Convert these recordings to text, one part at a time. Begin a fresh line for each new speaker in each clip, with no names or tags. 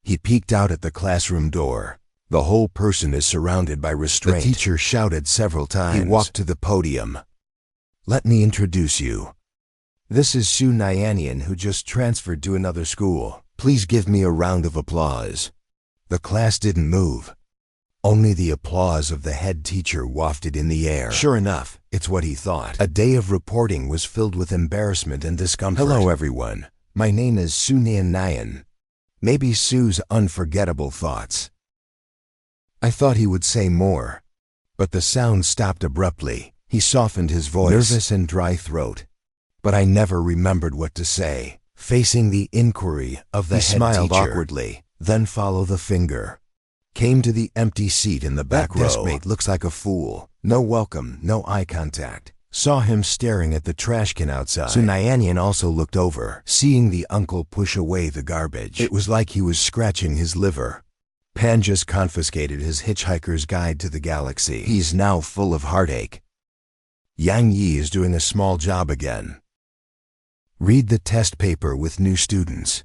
He peeked out at the classroom door. The whole person is surrounded by restraint. The teacher shouted several times. He walked to the podium. Let me introduce you. This is Su Nyanyan, who just transferred to another school. Please give me a round of applause. The class didn't move. Only the applause of the head teacher wafted in the air. Sure enough, it's what he thought. A day of reporting was filled with embarrassment and discomfort. Hello everyone, my name is Su Nyanyan. Maybe Su's unforgettable thoughts. I thought he would say more, but the sound stopped abruptly. He softened his voice, nervous and dry throat. But I never remembered what to say. Facing the inquiry of the head teacher, he smiled awkwardly, then followed the finger. Came to the empty seat in the back row. That deskmate looks like a fool. No welcome, no eye contact. Saw him staring at the trash can outside. Su Nyanyan also looked over, seeing the uncle push away the garbage. It was like he was scratching his liver. Pan just confiscated his Hitchhiker's Guide to the Galaxy. He's now full of heartache. Yang Yi is doing a small job again. Read the test paper with new students.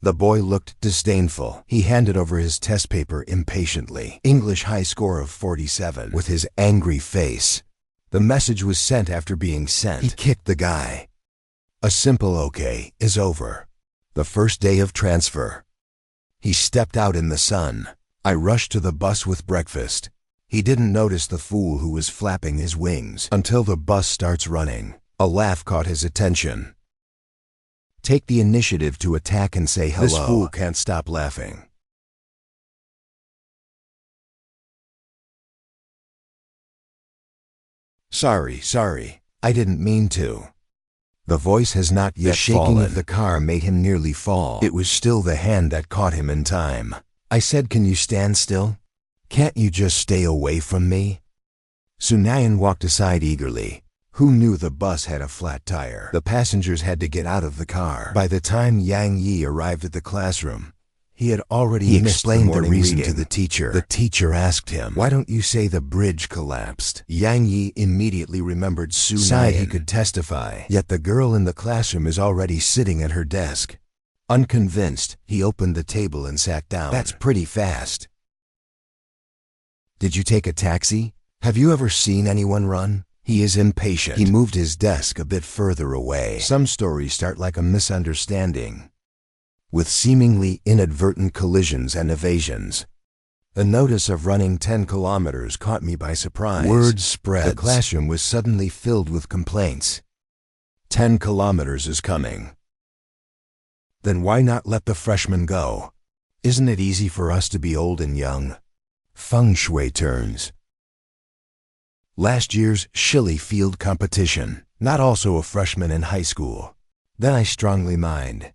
The boy looked disdainful. He handed over his test paper impatiently. English high score of 47. With his angry face. The message was sent after being sent. He kicked the guy. A simple okay is over. The first day of transfer. He stepped out in the sun. I rushed to the bus with breakfast. He didn't notice the fool who was flapping his wings until the bus starts running. A laugh caught his attention. Take the initiative to attack and say hello. This fool can't stop laughing. Sorry, I didn't mean to. The voice has not yet fallen. The shaking of the car made him nearly fall. It was still the hand that caught him in time. I said, can you stand still? Can't you just stay away from me? Su Nyanyan walked aside eagerly. Who knew the bus had a flat tire? The passengers had to get out of the car. By the time Yang Yi arrived at the classroom, he had already explained the reason to the teacher. The teacher asked him, why don't you say the bridge collapsed? Yang Yi immediately remembered Su Nyanyan. He could testify, yet the girl in the classroom is already sitting at her desk. Unconvinced, he opened the table and sat down. That's pretty fast. Did you take a taxi? Have you ever seen anyone run? He is impatient. He moved his desk a bit further away. Some stories start like a misunderstanding, with seemingly inadvertent collisions and evasions. The notice of running 10 kilometers caught me by surprise. Word spread. The classroom was suddenly filled with complaints. 10 kilometers is coming. Then why not let the freshmen go? Isn't it easy for us to be old and young? Feng shui turns. Last year's Shilly Field competition. Not also a freshman in high school. Then I strongly mind.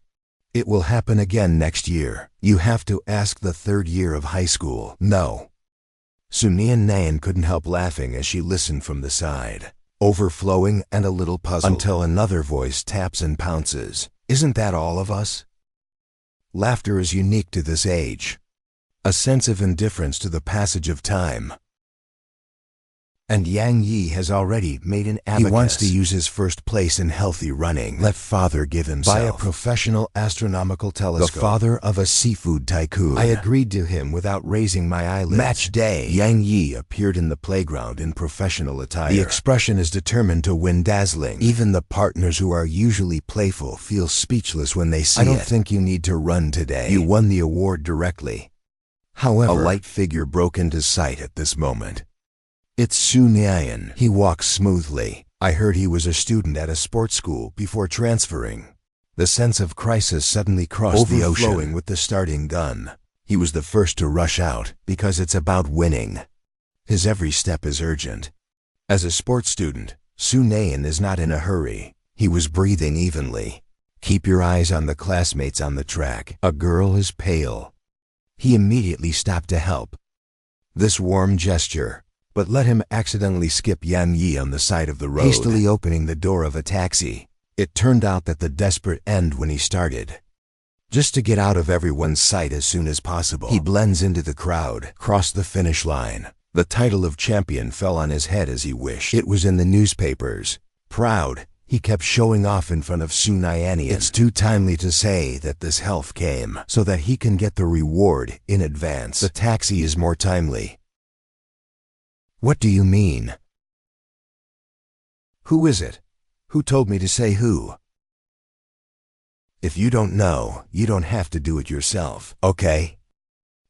It will happen again next year. You have to ask the third year of high school. No. Su Nyanyan couldn't help laughing as she listened from the side, overflowing and a little puzzled, until another voice taps and pounces. Isn't that all of us? Laughter is unique to this age. A sense of indifference to the passage of time. And Yang Yi has already made an abacus. He wants to use his first place in healthy running. Let father give himself. Buy a professional astronomical telescope. The father of a seafood tycoon. I agreed to him without raising my eyelids. Match day. Yang Yi appeared in the playground in professional attire. The expression is determined to win dazzling. Even the partners who are usually playful feel speechless when they see it. I don't think you need to run today. You won the award directly. However, a light figure broke into sight at this moment. It's Su Nyanyan. He walks smoothly. I heard he was a student at a sports school before transferring. The sense of crisis suddenly crossed the ocean. Overflowing with the starting gun. He was the first to rush out, because it's about winning. His every step is urgent. As a sports student, Su Nyanyan is not in a hurry. He was breathing evenly. Keep your eyes on the classmates on the track. A girl is pale. He immediately stopped to help. This warm gesture, but let him accidentally skip Yang Yi on the side of the road, hastily opening the door of a taxi. It turned out that the desperate end when he started. Just to get out of everyone's sight as soon as possible. He blends into the crowd, crossed the finish line. The title of champion fell on his head as he wished. It was in the newspapers. Proud, He kept showing off in front of Su Nyanyan. It's too timely to say that this health came so that he can get the reward in advance. The taxi is more timely. What do you mean? Who is it? Who told me to say who? If you don't know, you don't have to do it yourself, okay?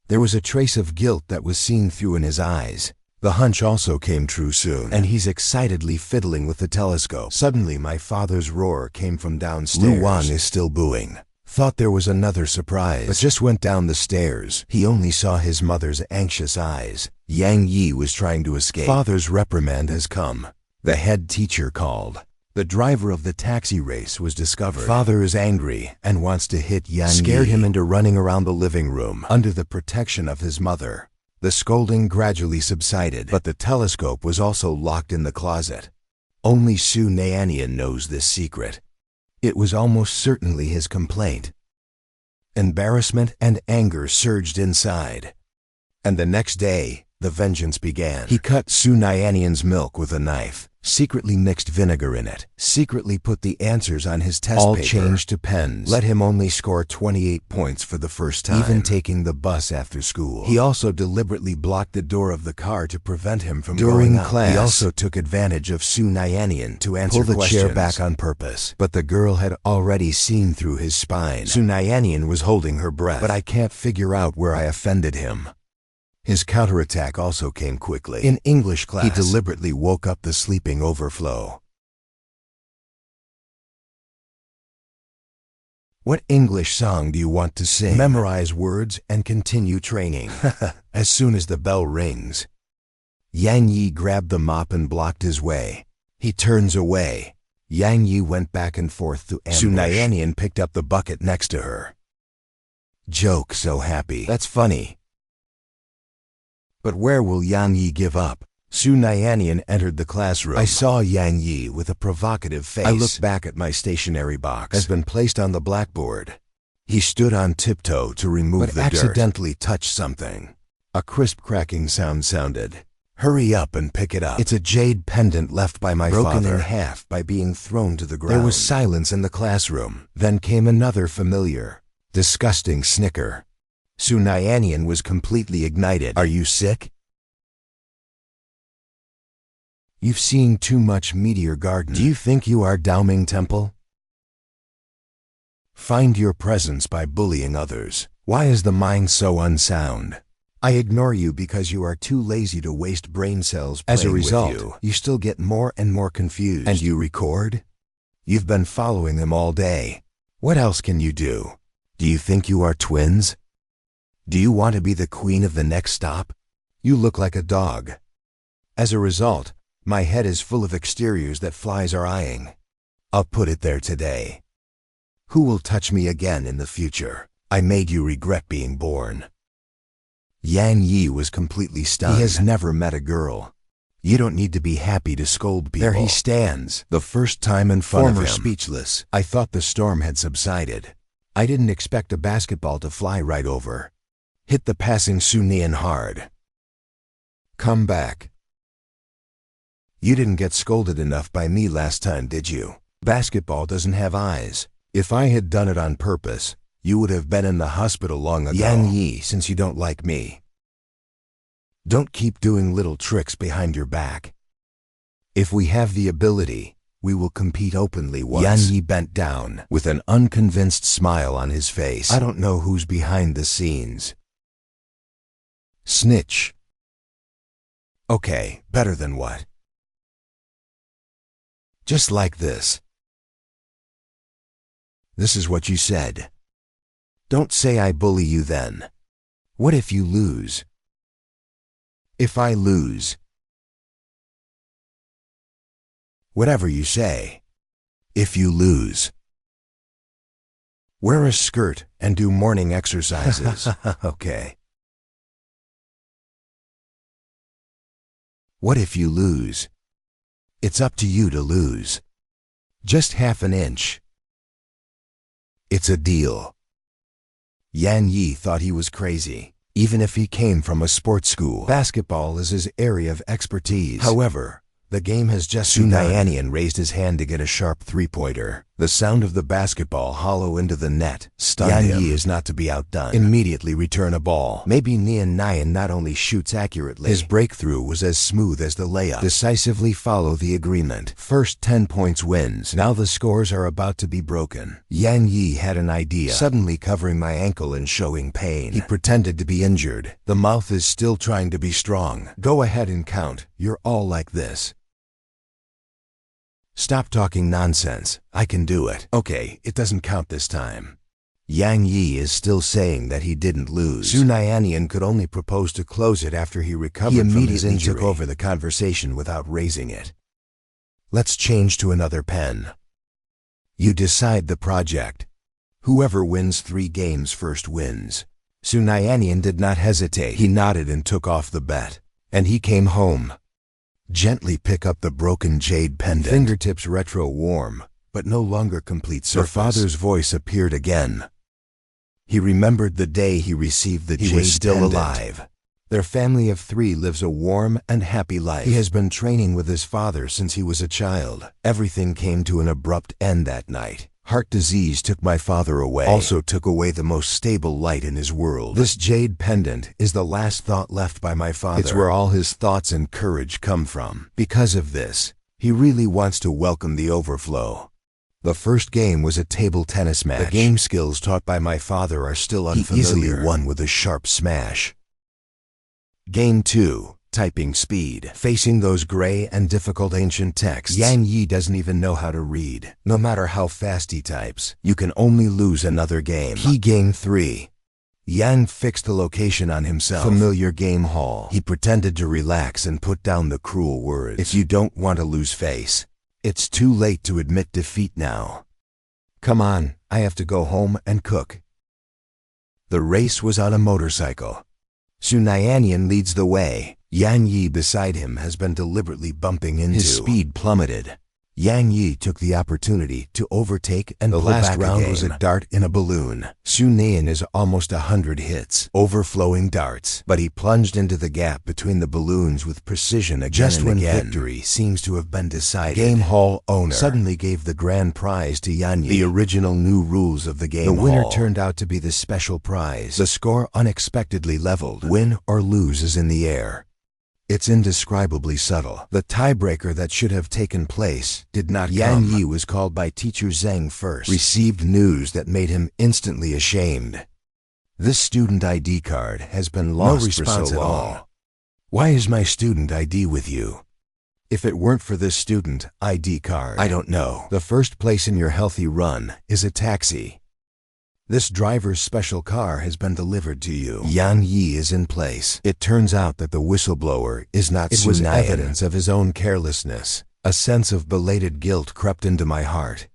There was a trace of guilt that was seen through in his eyes. The hunch also came true soon, and he's excitedly fiddling with the telescope. Suddenly, my father's roar came from downstairs. Lu Wan is still booing. Thought there was another surprise, but just went down the stairs. He only saw his mother's anxious eyes. Yang Yi was trying to escape. Father's reprimand has come. The head teacher called. The driver of the taxi race was discovered. Father is angry and wants to hit Yang Yi. Scared him into running around the living room under the protection of his mother. The scolding gradually subsided, but the telescope was also locked in the closet. Only Su Nyanyan knows this secret. It was almost certainly his complaint. Embarrassment and anger surged inside. And the next day, the vengeance began. He cut Su Nyanyan's milk with a knife, secretly mixed vinegar in it, secretly put the answers on his test paper, all changed to pens, let him only score 28 points for the first time, even taking the bus after school. He also deliberately blocked the door of the car to prevent him from going out. During class, he also took advantage of Su Nyanyan to answer questions. Pull the chair back on purpose, but the girl had already seen through his spine. Su Nyanyan was holding her breath, but I can't figure out where I offended him. His counterattack also came quickly. In English class, he deliberately woke up the sleeping overflow. What English song do you want to sing? Memorize words and continue training. As soon as the bell rings, Yang Yi grabbed the mop and blocked his way. He turns away. Yang Yi went back and forth to ambush. Su Nyanyan picked up the bucket next to her. Joke so happy. That's funny. But where will Yang Yi give up? Su Nyanyan entered the classroom. I saw Yang Yi with a provocative face. I looked back at my stationery box. Has been placed on the blackboard. He stood on tiptoe to remove the dirt, but accidentally touched something. A crisp cracking sound sounded. Hurry up and pick it up. It's a jade pendant left by my father, broken in half by being thrown to the ground. There was silence in the classroom. Then came another familiar, disgusting snicker. Su Nyanyan was completely ignited. Are you sick? You've seen too much Meteor Garden. Do you think you are Daoming Temple? Find your presence by bullying others. Why is the mind so unsound? I ignore you because you are too lazy to waste brain cells playing with you. As a result, you still get more and more confused. And you record? You've been following them all day. What else can you do? Do you think you are twins? Do you want to be the queen of the next stop? You look like a dog. As a result, my head is full of exteriors that flies are eyeing. I'll put it there today. Who will touch me again in the future? I made you regret being born. Yang Yi was completely stunned. He has never met a girl. You don't need to be happy to scold people. There he stands, the first time in front of him. Speechless. I thought the storm had subsided. I didn't expect a basketball to fly right over. Hit the passing Su Nyan hard. Come back. You didn't get scolded enough by me last time, did you? Basketball doesn't have eyes. If I had done it on purpose, you would have been in the hospital long ago. Yang Yi, since you don't like me, don't keep doing little tricks behind your back. If we have the ability, we will compete openly once. Yang Yi bent down, with an unconvinced smile on his face. I don't know who's behind the scenes. Snitch. Okay, better than what? Just like this. This is what you said. Don't say I bully you then. What if you lose? If I lose? Whatever you say. If you lose. Wear a skirt and do morning exercises. Okay. What if you lose? It's up to you to lose. Just half an inch. It's a deal. Yang Yi thought he was crazy, even if he came from a sports school. Basketball is his area of expertise. However, The game has just begun. Su Naianian raised his hand to get a sharp three-pointer. The sound of the basketball hollow into the net stunned him. Yan Yi is not to be outdone. Immediately return a ball. Maybe Naian not only shoots accurately, his breakthrough was as smooth as the layup. Decisively follow the agreement. First 10 points wins. Now the scores are about to be broken. Yan Yi had an idea, suddenly covering my ankle and showing pain. He pretended to be injured. The mouth is still trying to be strong. Go ahead and count. You're all like this. Stop talking nonsense. I can do it. Okay, it doesn't count this time. Yang Yi is still saying that he didn't lose. Su Naianian could only propose to close it after he recovered from his injury. He immediately took over the conversation without raising it. Let's change to another pen. You decide the project. Whoever wins 3 games first wins. Su Naianian did not hesitate. He nodded and took off the bet. And he came home. Gently pick up the broken jade pendant. Fingertips retro warm, but no longer complete surface. Her father's voice appeared again. He remembered the day he received the jade pendant. He was still alive. Their family of 3 lives a warm and happy life. He has been training with his father since he was a child. Everything came to an abrupt end that night. Heart disease took my father away. Also took away the most stable light in his world. This jade pendant is the last thought left by my father. It's where all his thoughts and courage come from. Because of this, he really wants to welcome the overflow. The first game was a table tennis match. The game skills taught by my father are still unfamiliar. He easily won with a sharp smash. Game 2. Typing speed. Facing those gray and difficult ancient texts, Yang Yi doesn't even know how to read. No matter how fast he types, you can only lose another game. Key Game 3. Yang fixed the location on himself. Familiar game hall. He pretended to relax and put down the cruel words. If you don't want to lose face, it's too late to admit defeat now. Come on, I have to go home and cook. The race was on a motorcycle. Su Naianian leads the way. Yang Yi beside him has been deliberately bumping into. His speed plummeted. Yang Yi took the opportunity to overtake and pull back. The last round was a dart in a balloon. Su Naian is almost 100 hits, overflowing darts, but he plunged into the gap between the balloons with precision again. Just when victory seems to have been decided, game hall owner suddenly gave the grand prize to Yan Yi. The original new rules of the game hall. The winner turned out to be the special prize. The score unexpectedly leveled. Win or lose is in the air. It's indescribably subtle. The tiebreaker that should have taken place did not come. Yang Yi was called by teacher Zheng first. Received news that made him instantly ashamed. This student ID card has been lost. No response at all. Why is my student ID with you? If it weren't for this student ID card, I don't know. The first place in your healthy run is a taxi. This driver's special car has been delivered to you. Yan Yi is in place. It turns out that the whistleblower is not Su Naian. It was evidence of his own carelessness. A sense of belated guilt crept into my heart.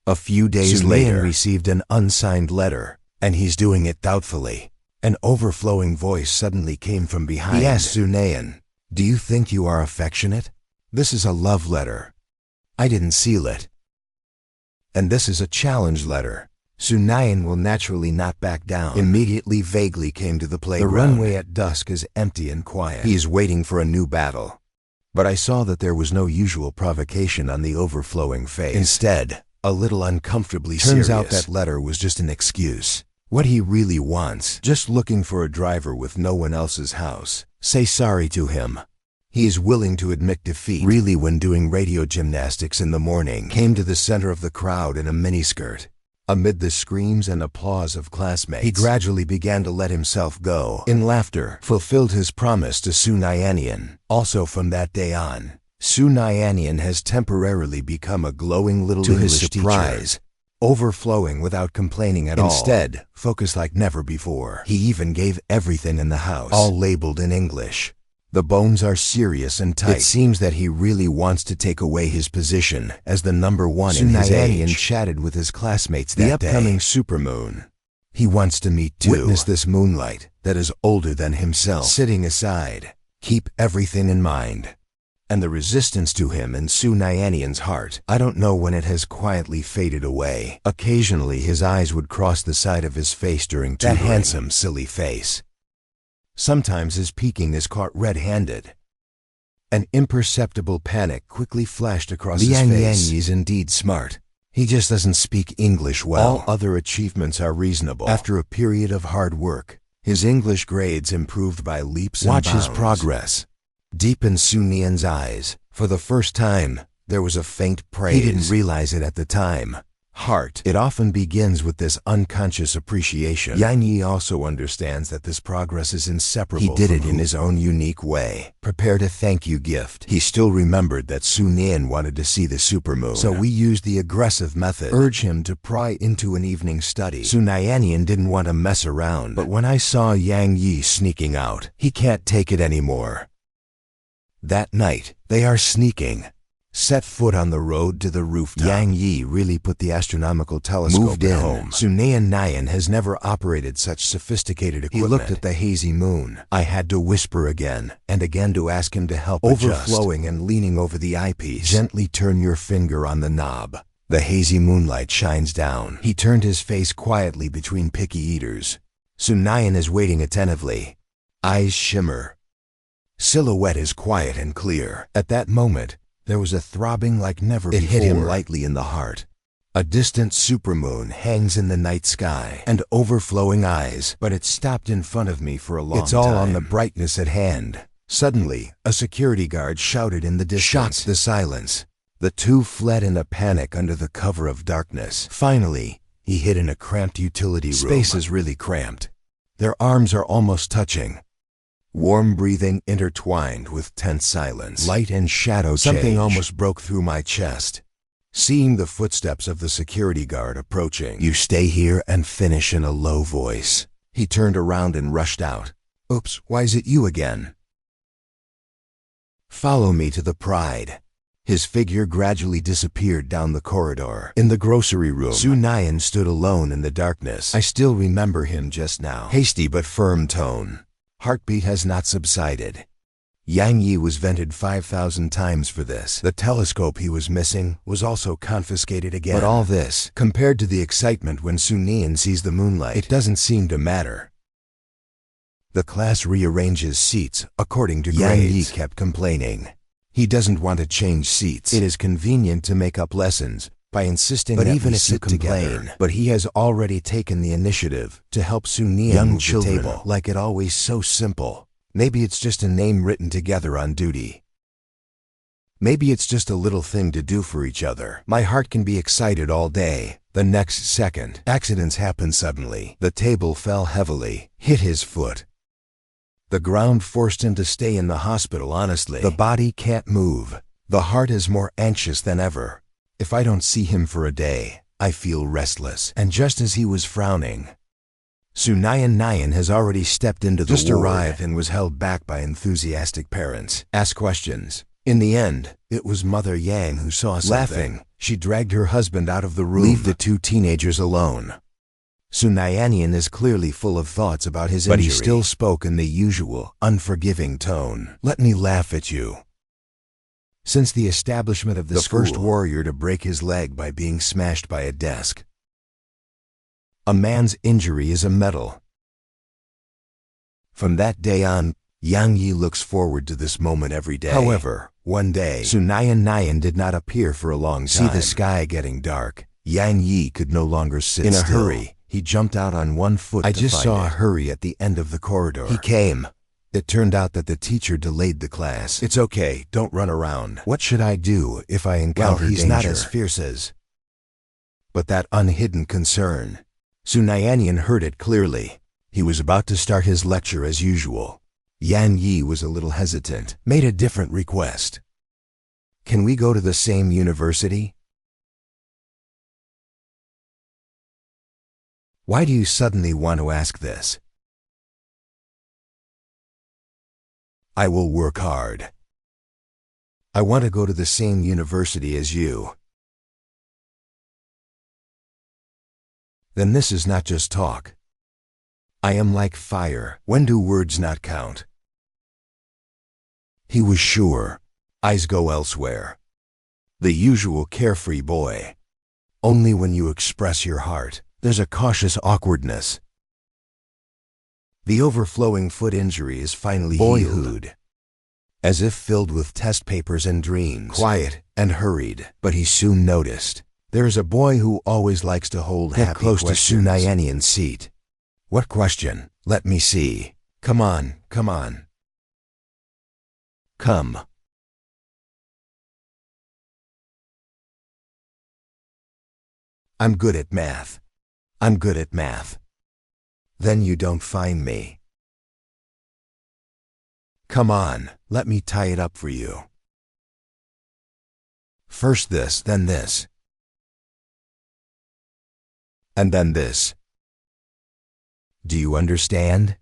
A few days later, Su Naian received an unsigned letter, and he's doing it doubtfully. An overflowing voice suddenly came from behind. He asked Su Naian, "Do you think you are affectionate? This is a love letter. I didn't seal it. And this is a challenge letter." Su Naian will naturally not back down. Immediately vaguely came to the playground. The runway at dusk is empty and quiet. He is waiting for a new battle. But I saw that there was no usual provocation on the overflowing face. Instead, a little uncomfortably serious. Turns out that letter was just an excuse. What he really wants, just looking for a driver with no one else's house. Say sorry to him. He is willing to admit defeat. Really, when doing radio gymnastics in the morning, came to the center of the crowd in a miniskirt. Amid the screams and applause of classmates, he gradually began to let himself go. In laughter, fulfilled his promise to Su Naianian. Also from that day on, Su Naianian has temporarily become a glowing little English teacher. To his surprise, overflowing without complaining at all. Instead, focused like never before. He even gave everything in the house, all labeled in English. The bones are serious and tight. It seems that he really wants to take away his position as the number 1 in his age. Su Naianian chatted with his classmates that day. The upcoming supermoon. He wants to meet too. Witness this moonlight that is older than himself. Sitting aside, keep everything in mind. And the resistance to him in Su Naianian's heart. I don't know when it has quietly faded away. Occasionally his eyes would cross the side of his face during tutoring. That handsome, silly face. Sometimes his peeking is caught red-handed. An imperceptible panic quickly flashed across his face. Yang is indeed smart. He just doesn't speak English well. All other achievements are reasonable. After a period of hard work, his English grades improved by leaps and bounds. Watch his progress. Deep in Su Nian's eyes, for the first time, there was a faint praise. He didn't realize it at the time. Heart. It often begins with this unconscious appreciation. Yang Yi also understands that this progress is inseparable. He did it in his own unique way. Prepared a thank you gift. He still remembered that Su Nian wanted to see the supermoon. So we used the aggressive method. Urge him to pry into an evening study. Su Nian didn't want to mess around. But when I saw Yang Yi sneaking out, he can't take it anymore. That night, they are sneaking. Set foot on the road to the rooftop. Yang Yi really put the astronomical telescope at home. Su Nian has never operated such sophisticated equipment. He looked at the hazy moon. I had to whisper again and again to ask him to help adjust. Overflowing and leaning over the eyepiece. Gently turn your finger on the knob. The hazy moonlight shines down. He turned his face quietly between picky eaters. Su Nian is waiting attentively. Eyes shimmer. Silhouette is quiet and clear. At that moment, there was a throbbing like never before. It hit him lightly in the heart. A distant supermoon hangs in the night sky, and overflowing eyes, but it stopped in front of me for a long time. It's all on the brightness at hand. Suddenly, a security guard shouted in the distance. Shocked the silence. The two fled in a panic under the cover of darkness. Finally, he hid in a cramped utility room. Space is really cramped. Their arms are almost touching. Warm breathing intertwined with tense silence. Light and shadow change. Something almost broke through my chest. Seeing the footsteps of the security guard approaching. You stay here and finish in a low voice. He turned around and rushed out. Oops, why is it you again? Follow me to the Pride. His figure gradually disappeared down the corridor. In the grocery room, Su Nian stood alone in the darkness. I still remember him just now. Hasty but firm tone. Heartbeat has not subsided. Yang Yi was vented 5,000 times for this. The telescope he was missing was also confiscated again. But all this, compared to the excitement when Su Nian sees the moonlight, it doesn't seem to matter. The class rearranges seats according to grades. Yang Yi kept complaining. He doesn't want to change seats. It is convenient to make up lessons by insisting that even if you complain, but he has already taken the initiative to help Su Nian move the table. Like it always so simple. Maybe it's just a name written together on duty. Maybe it's just a little thing to do for each other. My heart can be excited all day. The next second, accidents happen suddenly. The table fell heavily, hit his foot. The ground forced him to stay in the hospital. Honestly, the body can't move. The heart is more anxious than ever. If I don't see him for a day, I feel restless. And just as he was frowning, Su Nian has already stepped into the ward. Just arrived and was held back by enthusiastic parents. Asked questions. In the end, it was Mother Yang who saw something. Laughing, she dragged her husband out of the room. Leave the two teenagers alone. Su Nian is clearly full of thoughts about his injury, but he still spoke in the usual, unforgiving tone. Let me laugh at you. Since the establishment of the first warrior to break his leg by being smashed by a desk. A man's injury is a medal. From that day on, Yang Yi looks forward to this moment every day. However, one day, Su Nian did not appear for a long time. See the sky getting dark. Yang Yi could no longer sit still. In a hurry, he jumped out on one foot. I just saw a hurry at the end of the corridor. He came. It turned out that the teacher delayed the class. It's okay, don't run around. What should I do if I encounter danger? He's not as fierce as... But that unhidden concern. Su Nian heard it clearly. He was about to start his lecture as usual. Yang Yi was a little hesitant, made a different request. Can we go to the same university? Why do you suddenly want to ask this? I will work hard. I want to go to the same university as you. Then this is not just talk. I am like fire. When do words not count? He was sure. Eyes go elsewhere. The usual carefree boy. Only when you express your heart, there's a cautious awkwardness. The overflowing foot injury is finally healed. as if filled with test papers and dreams. Quiet and hurried, but he soon noticed. There's a boy who always likes to hold happy close to Su Nyanyan's seat. What question? Let me see. Come on, come on. Come. I'm good at math. I'm good at math. Then you don't find me. Come on, let me tie it up for you. First this, then this. And then this. Do you understand?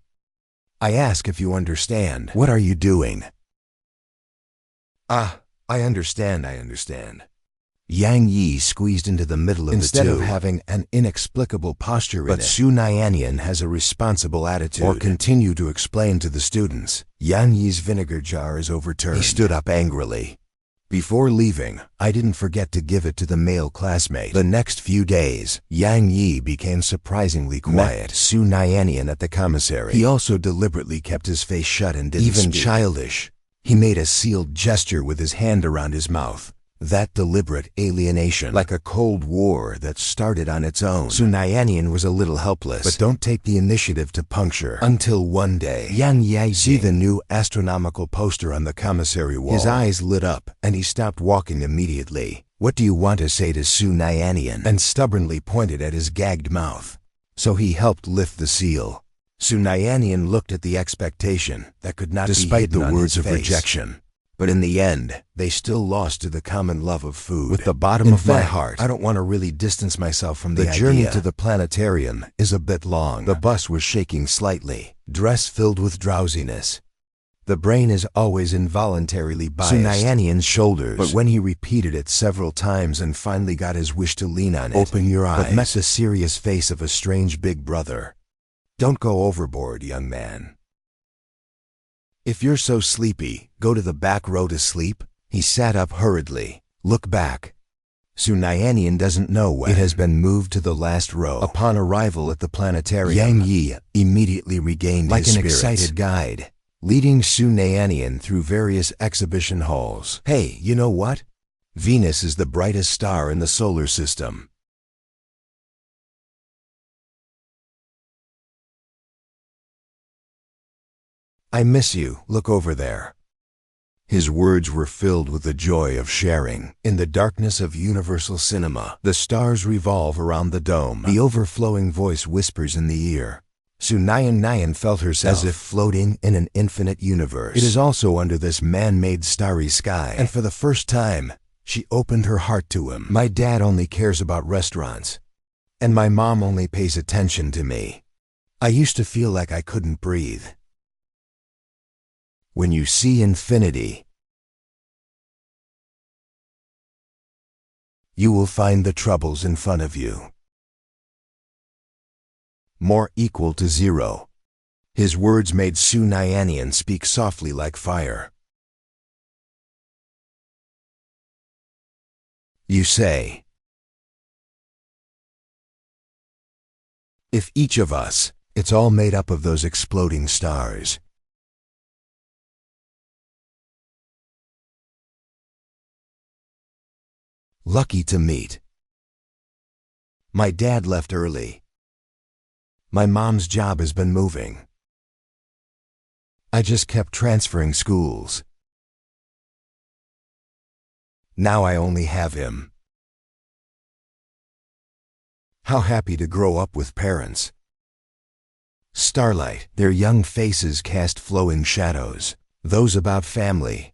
I ask if you understand. What are you doing? I understand, I understand. Yang Yi squeezed into the middle of the two. Instead of having an inexplicable posture in it. But Su Nyanyan has a responsible attitude. Or continue to explain to the students. Yang Yi's vinegar jar is overturned. He stood up angrily. Before leaving, I didn't forget to give it to the male classmate. The next few days, Yang Yi became surprisingly quiet. Met Su Nyanyan at the commissary. He also deliberately kept his face shut and didn't speak. Even childish. He made a sealed gesture with his hand around his mouth. That deliberate alienation, like a cold war that started on its own. Su Nyanyan was a little helpless, but don't take the initiative to puncture. Until one day, Yang Yi see the new astronomical poster on the commissary wall. His eyes lit up, and he stopped walking immediately. What do you want to say to Su Nyanyan? And stubbornly pointed at his gagged mouth. So he helped lift the seal. Su Nyanyan looked at the expectation that could not be hidden on his face. Despite the words of rejection. But in the end, they still lost to the common love of food. With the bottom of my heart, I don't want to really distance myself from the idea. The journey to the planetarium is a bit long. The bus was shaking slightly, dress filled with drowsiness. The brain is always involuntarily biased. Su Nyanyan's shoulders. But when he repeated it several times and finally got his wish to lean on it, open your eyes, but met the serious face of a strange big brother. Don't go overboard, young man. If you're so sleepy, go to the back row to sleep. He sat up hurriedly. Look back. Su Nyanyan doesn't know when. It has been moved to the last row. Upon arrival at the planetarium, Yang Yi immediately regained his spirits. Like an excited guide, leading Su Nyanyan through various exhibition halls. Hey, you know what? Venus is the brightest star in the solar system. I miss you, look over there. His words were filled with the joy of sharing. In the darkness of universal cinema, the stars revolve around the dome. The overflowing voice whispers in the ear. Su Nyanyan felt herself as if floating in an infinite universe. It is also under this man-made starry sky. And for the first time, she opened her heart to him. My dad only cares about restaurants. And my mom only pays attention to me. I used to feel like I couldn't breathe. When you see infinity, you will find the troubles in front of you more equal to zero. His words made Su Nyanyan speak softly like fire. You say, if each of us, it's all made up of those exploding stars. Lucky to meet. My dad left early. My mom's job has been moving. I just kept transferring schools. Now I only have him. How happy to grow up with parents. Starlight, their young faces cast flowing shadows, those about family.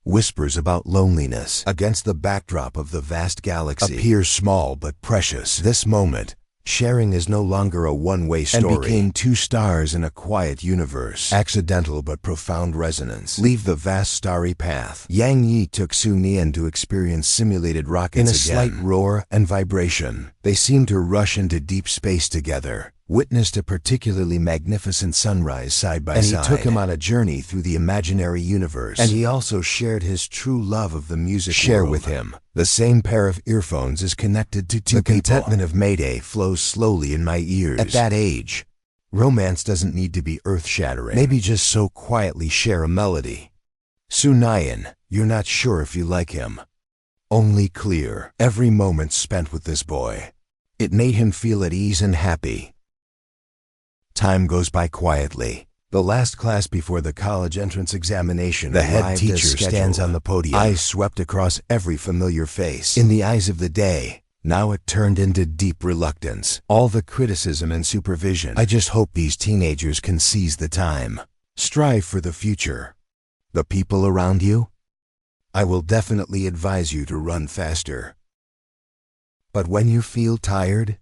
Whispers about loneliness against the backdrop of the vast galaxy appear small but precious. This moment, sharing is no longer a one-way story and became two stars in a quiet universe. Accidental but profound resonance. Leave the vast starry path. Yang Yi took Su Nyan to experience simulated rockets in a slight roar and vibration. They seemed to rush into deep space together. Witnessed a particularly magnificent sunrise side by side. And he took him on a journey through the imaginary universe. And he also shared his true love of the music world with him. The same pair of earphones is connected to two people. The contentment of Mayday flows slowly in my ears. At that age, romance doesn't need to be earth-shattering. Maybe just so quietly share a melody. Su Nyan, you're not sure if you like him. Only clear. Every moment spent with this boy. It made him feel at ease and happy. Time goes by quietly. The last class before the college entrance examination. The head teacher stands on the podium. Eyes swept across every familiar face. In the eyes of the day, now it turned into deep reluctance. All the criticism and supervision. I just hope these teenagers can seize the time. Strive for the future. The people around you? I will definitely advise you to run faster. But when you feel tired,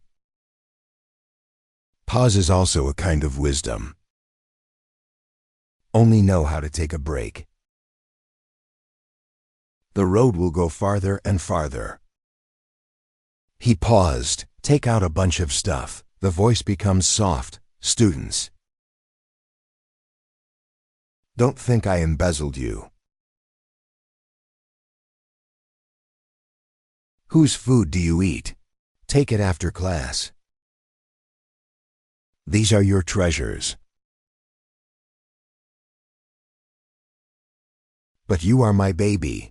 pause is also a kind of wisdom. Only know how to take a break. The road will go farther and farther. He paused. Take out a bunch of stuff. The voice becomes soft. Students, don't think I embezzled you. Whose food do you eat? Take it after class. These are your treasures. But you are my baby.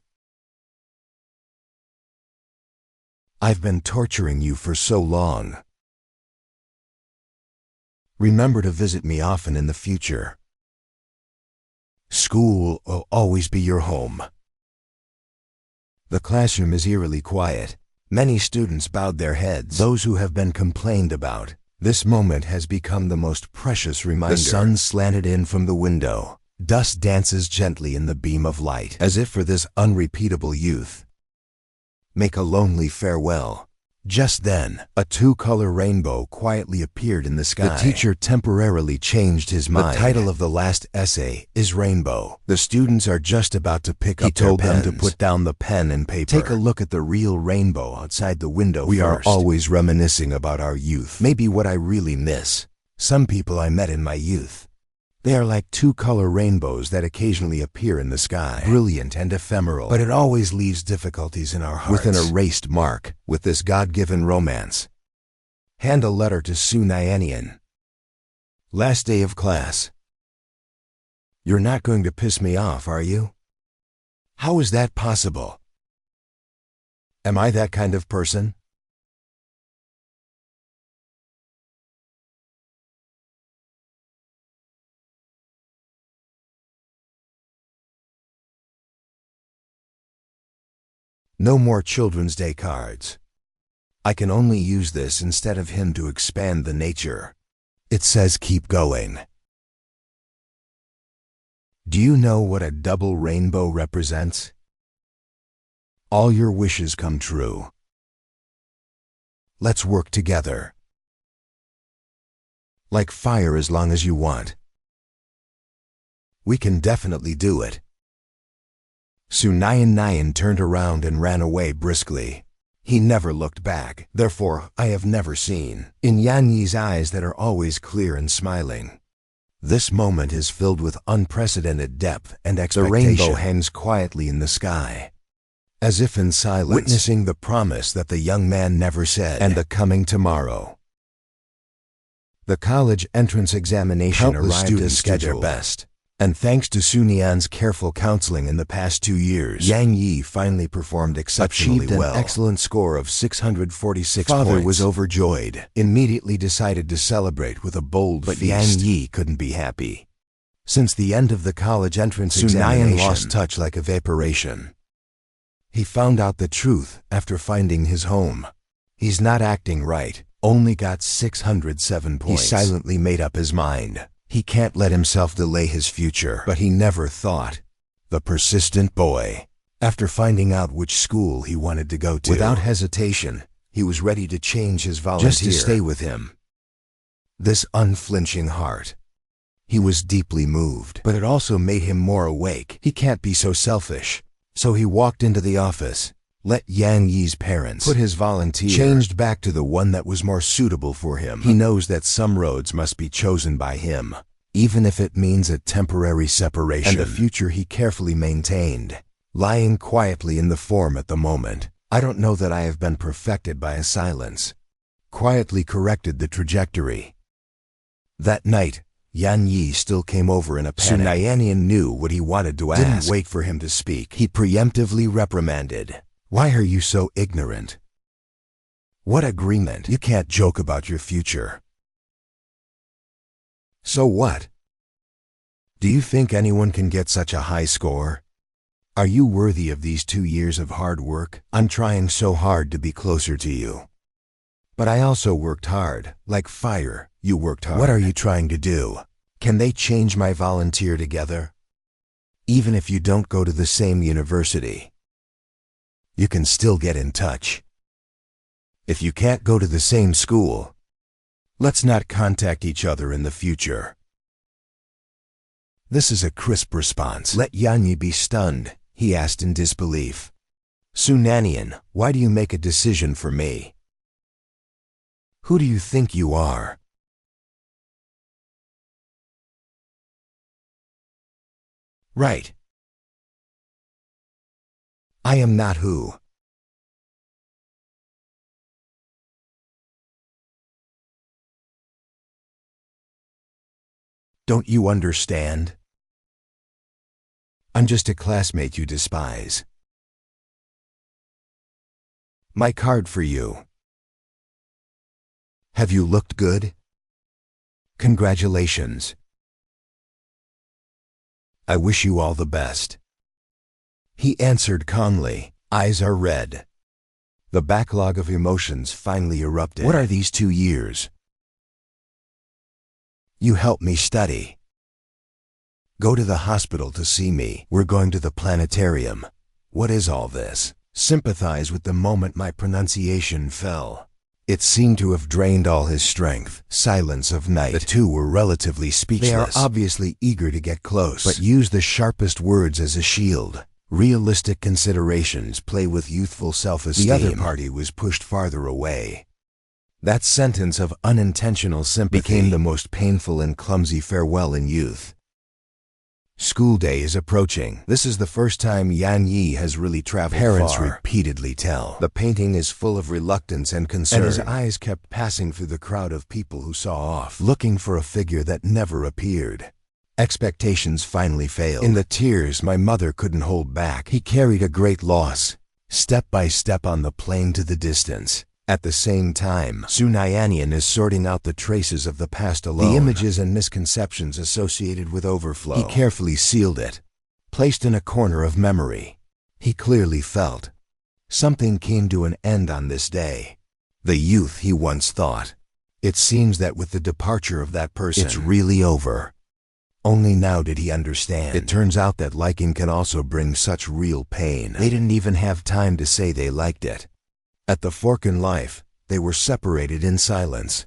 I've been torturing you for so long. Remember to visit me often in the future. School will always be your home. The classroom is eerily quiet. Many students bowed their heads. Those who have been complained about. This moment has become the most precious reminder. The sun slanted in from the window. Dust dances gently in the beam of light, as if for this unrepeatable youth. Make a lonely farewell. Just then, a two-color rainbow quietly appeared in the sky. The teacher temporarily changed his mind. The title of the last essay is Rainbow. The students are just about to pick up their pens. He told them to put down the pen and paper. Take a look at the real rainbow outside the window first. We are always reminiscing about our youth. Maybe what I really miss. Some people I met in my youth. They are like two-color rainbows that occasionally appear in the sky, brilliant and ephemeral, but it always leaves difficulties in our hearts. With an erased mark, with this God-given romance. Hand a letter to Su Nyan. Last day of class. You're not going to piss me off, are you? How is that possible? Am I that kind of person? No more Children's Day cards. I can only use this instead of him to expand the nature. It says keep going. Do you know what a double rainbow represents? All your wishes come true. Let's work together. Like fire as long as you want. We can definitely do it. Su Nyan turned around and ran away briskly. He never looked back. Therefore, I have never seen, in Yan Yi's eyes that are always clear and smiling. This moment is filled with unprecedented depth and expectation. The rainbow hangs quietly in the sky, as if in silence, witnessing the promise that the young man never said, and the coming tomorrow. The college entrance examination arrived as scheduled. Their best. And thanks to Su Nyan's careful counseling in the past 2 years, Yang Yi finally performed exceptionally well. Achieved an excellent score of 646 points. Father was overjoyed, immediately decided to celebrate with a bold feast. But Yang Yi couldn't be happy. Since the end of the college entrance examination, Su Nyan lost touch like evaporation. He found out the truth after finding his home. He's not acting right, only got 607 points. He silently made up his mind. He can't let himself delay his future. But he never thought. The persistent boy. After finding out which school he wanted to go to, without hesitation, he was ready to change his volunteer just to stay with him. This unflinching heart. He was deeply moved, but it also made him more awake. He can't be so selfish. So he walked into the office, let Yang Yi's parents put his volunteer changed back to the one that was more suitable for him. He knows that some roads must be chosen by him, even if it means a temporary separation. And the future he carefully maintained, lying quietly in the form at the moment. I don't know that I have been perfected by a silence. Quietly corrected the trajectory. That night, Yan Yi still came over in a panic. Su Nyanyan knew what he wanted to ask. Didn't wait for him to speak. He preemptively reprimanded. Why are you so ignorant? What agreement? You can't joke about your future. So what? Do you think anyone can get such a high score? Are you worthy of these 2 years of hard work? I'm trying so hard to be closer to you. But I also worked hard, like fire. You worked hard. What are you trying to do? Can they change my volunteer together? Even if you don't go to the same university, you can still get in touch. If you can't go to the same school, let's not contact each other in the future. This is a crisp response. Let Yan Yi be stunned, he asked in disbelief. Su Nyanyan, why do you make a decision for me? Who do you think you are? Right. I am not who. Don't you understand? I'm just a classmate you despise. My card for you. Have you looked good? Congratulations. I wish you all the best. He answered calmly, eyes are red. The backlog of emotions finally erupted. What are these 2 years? You help me study. Go to the hospital to see me. We're going to the planetarium. What is all this? Sympathize with the moment my pronunciation fell. It seemed to have drained all his strength. Silence of night. The two were relatively speechless. They are obviously eager to get close, but use the sharpest words as a shield. Realistic considerations play with youthful self-esteem. The other party was pushed farther away. That sentence of unintentional sympathy became the most painful and clumsy farewell in youth. School day is approaching. This is the first time Yan Yi has really traveled far. Parents repeatedly tell. The painting is full of reluctance and concern, and his eyes kept passing through the crowd of people who saw off, looking for a figure that never appeared. Expectations finally failed. In the tears my mother couldn't hold back. He carried a great loss, step by step on the plane to the distance. At the same time, Su Nyanyan is sorting out the traces of the past alone. The images and misconceptions associated with overflow. He carefully sealed it, placed in a corner of memory. He clearly felt something came to an end on this day. The youth he once thought. It seems that with the departure of that person, it's really over. Only now did he understand. It turns out that liking can also bring such real pain. They didn't even have time to say they liked it. At the fork in life, they were separated in silence.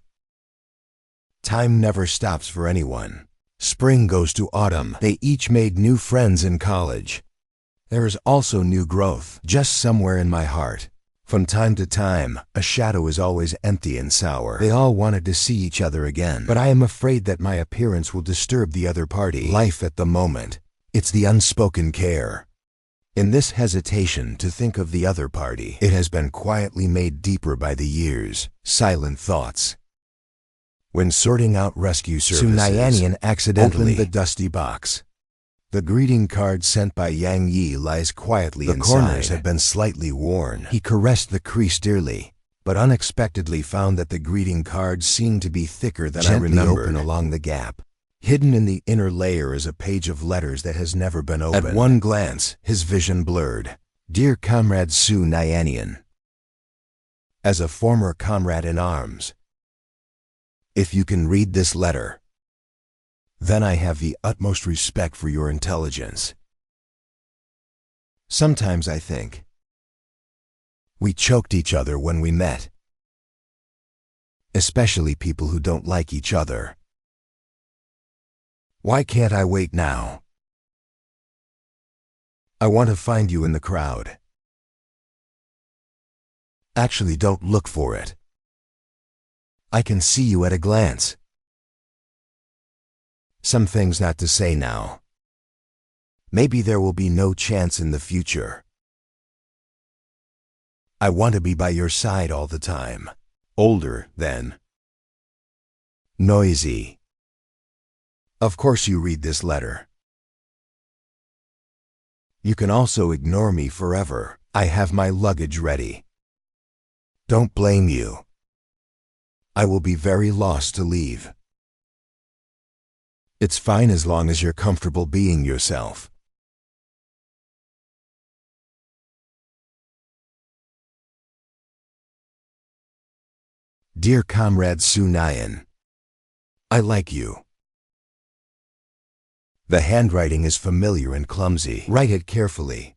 Time never stops for anyone. Spring goes to autumn. They each made new friends in college. There is also new growth, just somewhere in my heart. From time to time, a shadow is always empty and sour. They all wanted to see each other again, but I am afraid that my appearance will disturb the other party. Life at the moment. It's the unspoken care. In this hesitation to think of the other party, it has been quietly made deeper by the years. Silent thoughts. When sorting out rescue services, Su Nyanyan accidentally opened the dusty box. The greeting card sent by Yang Yi lies quietly inside. The corners have been slightly worn. He caressed the crease dearly, but unexpectedly found that the greeting card seemed to be thicker than I remembered. Open along the gap. Hidden in the inner layer is a page of letters that has never been opened. At one glance, his vision blurred. Dear Comrade Su Nyanyan. As a former comrade in arms, if you can read this letter, then I have the utmost respect for your intelligence. Sometimes I think we choked each other when we met, especially people who don't like each other. Why can't I wait now? I want to find you in the crowd. Actually, don't look for it. I can see you at a glance. Some things not to say now. Maybe there will be no chance in the future. I want to be by your side all the time. Older, then. Noisy. Of course you read this letter. You can also ignore me forever. I have my luggage ready. Don't blame you. I will be very lost to leave. It's fine as long as you're comfortable being yourself. Dear Comrade Su Nyan, I like you. The handwriting is familiar and clumsy. Write it carefully.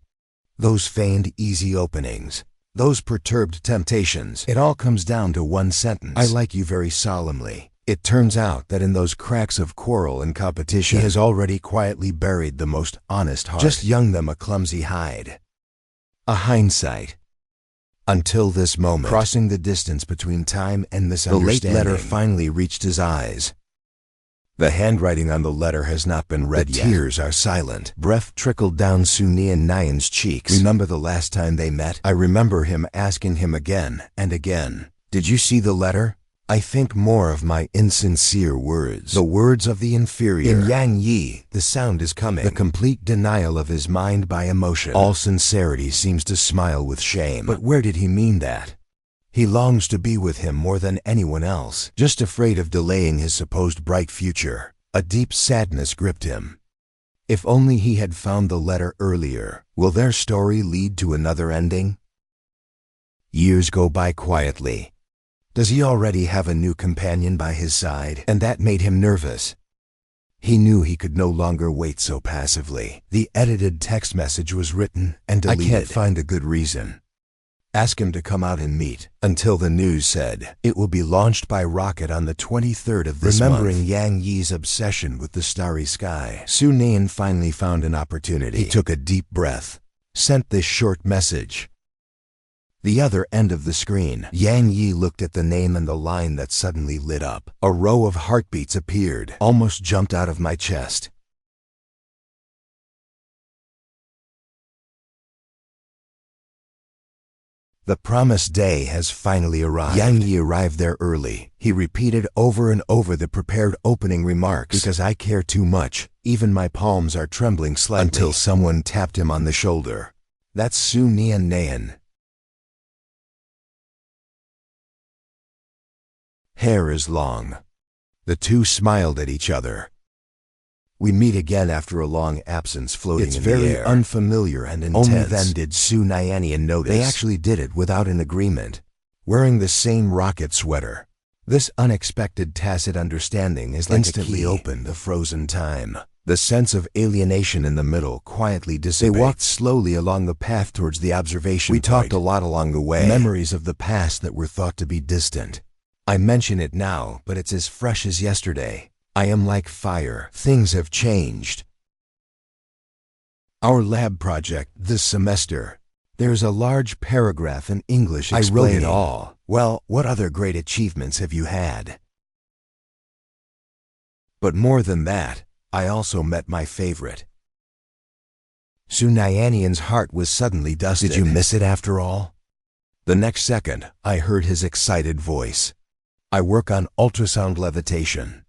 Those feigned easy openings, those perturbed temptations, it all comes down to one sentence. I like you very solemnly. It turns out that in those cracks of quarrel and competition, he has already quietly buried the most honest heart. Just young them a clumsy hide. A hindsight. Until this moment, crossing the distance between time and misunderstanding, the late letter finally reached his eyes. The handwriting on the letter has not been read yet. The tears are silent. Breath trickled down Su Nyan's cheeks. Remember the last time they met? I remember him asking him again and again, "Did you see the letter?" I think more of my insincere words. The words of the inferior. In Yang Yi, the sound is coming. The complete denial of his mind by emotion. All sincerity seems to smile with shame. But where did he mean that? He longs to be with him more than anyone else. Just afraid of delaying his supposed bright future, a deep sadness gripped him. If only he had found the letter earlier. Will their story lead to another ending? Years go by quietly. Does he already have a new companion by his side? And that made him nervous. He knew he could no longer wait so passively. The edited text message was written and deleted. I can't find a good reason. Ask him to come out and meet. Until the news said it will be launched by rocket on the 23rd of this month. Remembering Yang Yi's obsession with the starry sky, Su Nyan finally found an opportunity. He took a deep breath, sent this short message. The other end of the screen, Yang Yi looked at the name and the line that suddenly lit up. A row of heartbeats appeared, almost jumped out of my chest. The promised day has finally arrived. Yang Yi arrived there early. He repeated over and over the prepared opening remarks. Because I care too much, even my palms are trembling slightly. Until someone tapped him on the shoulder. That's Su Nyan. Hair is long. The two smiled at each other. We meet again after a long absence floating in the air. It's very unfamiliar and intense. Only then did Su Nyan notice. They actually did it without an agreement. Wearing the same rocket sweater. This unexpected tacit understanding is like instantly opened the frozen time. The sense of alienation in the middle quietly dissipates. They walked slowly along the path towards the observation point. We talked a lot along the way. Memories of the past that were thought to be distant. I mention it now, but it's as fresh as yesterday. I am like fire. Things have changed. Our lab project this semester. There's a large paragraph in English explaining. I wrote it all. Well, what other great achievements have you had? But more than that, I also met my favorite. Su Nyan's heart was suddenly dusted. Did you miss it after all? The next second, I heard his excited voice. I work on ultrasound levitation.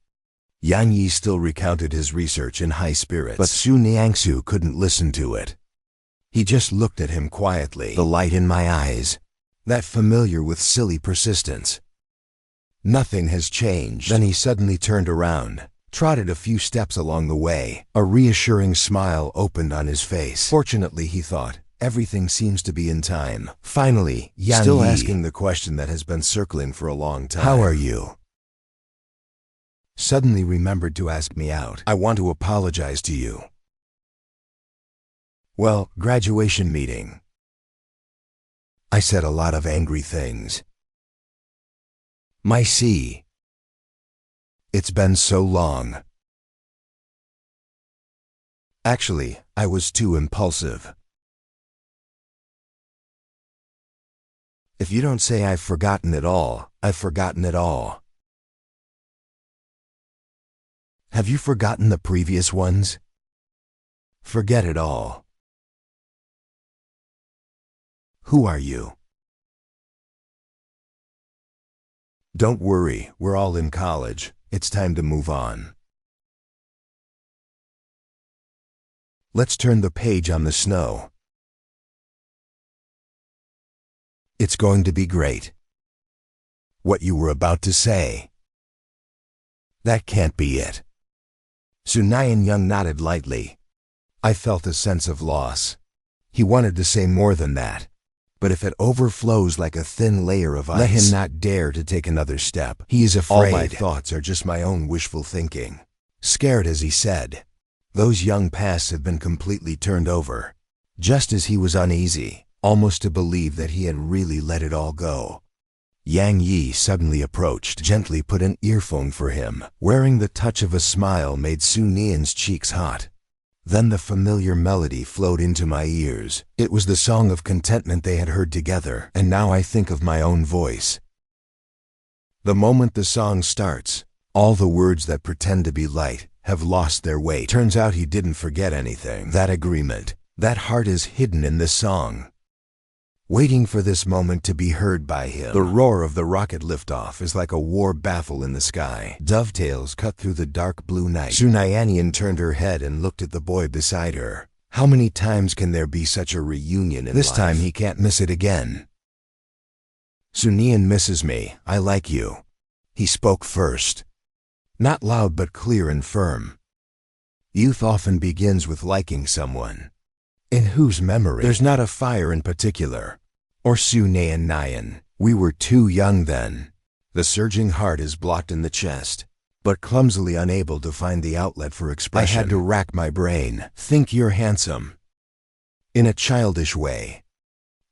Yang Yi still recounted his research in high spirits, but Su Nyan couldn't listen to it. He just looked at him quietly, the light in my eyes, that familiar with silly persistence. Nothing has changed. Then he suddenly turned around, trotted a few steps along the way. A reassuring smile opened on his face. Fortunately, he thought, everything seems to be in time. Finally, Yang Yi, still asking the question that has been circling for a long time. How are you? Suddenly remembered to ask me out. I want to apologize to you. Well, graduation meeting. I said a lot of angry things. My C. It's been so long. Actually, I was too impulsive. If you don't say I've forgotten it all, I've forgotten it all. Have you forgotten the previous ones? Forget it all. Who are you? Don't worry, we're all in college. It's time to move on. Let's turn the page on the snow. It's going to be great. What you were about to say. That can't be it. Sunayan Young nodded lightly. I felt a sense of loss. He wanted to say more than that. But if it overflows like a thin layer of ice, let him not dare to take another step. He is afraid. All my thoughts are just my own wishful thinking. Scared, as he said. Those young pasts have been completely turned over. Just as he was uneasy, almost to believe that he had really let it all go. Yang Yi suddenly approached, gently put an earphone for him. Wearing the touch of a smile made Su Nian's cheeks hot. Then the familiar melody flowed into my ears. It was the song of contentment they had heard together, and now I think of my own voice. The moment the song starts, all the words that pretend to be light have lost their weight. Turns out he didn't forget anything. That agreement, that heart is hidden in this song, waiting for this moment to be heard by him. The roar of the rocket liftoff is like a war baffle in the sky. Dovetails cut through the dark blue night. Sunayan turned her head and looked at the boy beside her. How many times can there be such a reunion in life? This time he can't miss it again. Sunayan misses me. I like you. He spoke first. Not loud but clear and firm. Youth often begins with liking someone. In whose memory? There's not a fire in particular. Or Sunayan. We were too young then. The surging heart is blocked in the chest, but clumsily unable to find the outlet for expression. I had to rack my brain. Think you're handsome. In a childish way.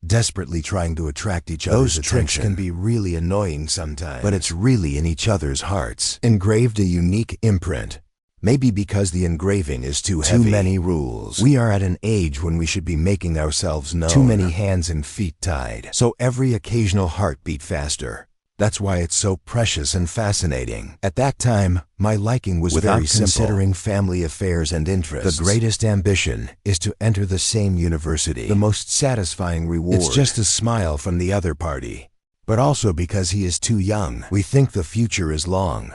Desperately trying to attract each other's attention. Those tricks can be really annoying sometimes. But it's really in each other's hearts. Engraved a unique imprint. Maybe because the engraving is too heavy. Too many rules. We are at an age when we should be making ourselves known. Too many hands and feet tied. So every occasional heart beat faster. That's why it's so precious and fascinating. At that time, my liking was very simple. Without considering family affairs and interests. The greatest ambition is to enter the same university. The most satisfying reward. It's just a smile from the other party. But also because he is too young. We think the future is long.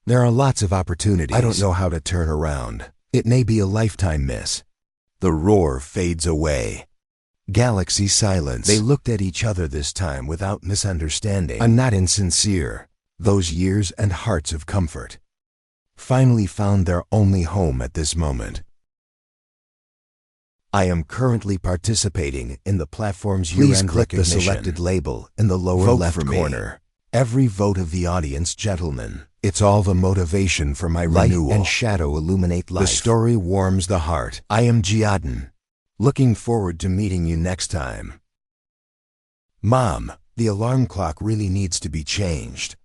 There are lots of opportunities. I don't know how to turn around. It may be a lifetime miss. The roar fades away. Galaxy silence. They looked at each other this time without misunderstanding. I'm not insincere. Those years and hearts of comfort finally found their only home at this moment. I am currently participating in the platform's year-end recognition. Please click the selected label in the lower left corner. Every vote of the audience, gentlemen. It's all the motivation for my renewal. Light and shadow illuminate life. The story warms the heart. I am Jiaden. Looking forward to meeting you next time. Mom, the alarm clock really needs to be changed.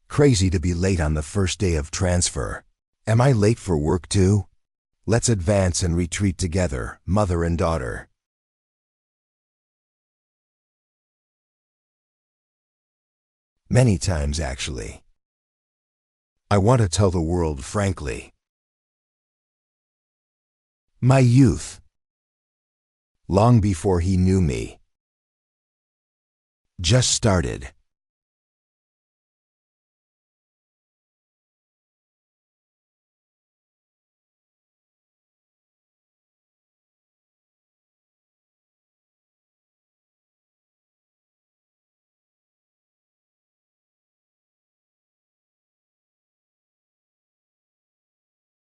Crazy to be late on the first day of transfer. Am I late for work too? Let's advance and retreat together, mother and daughter. Many times, actually. I want to tell the world frankly. My youth. Long before he knew me. Just started.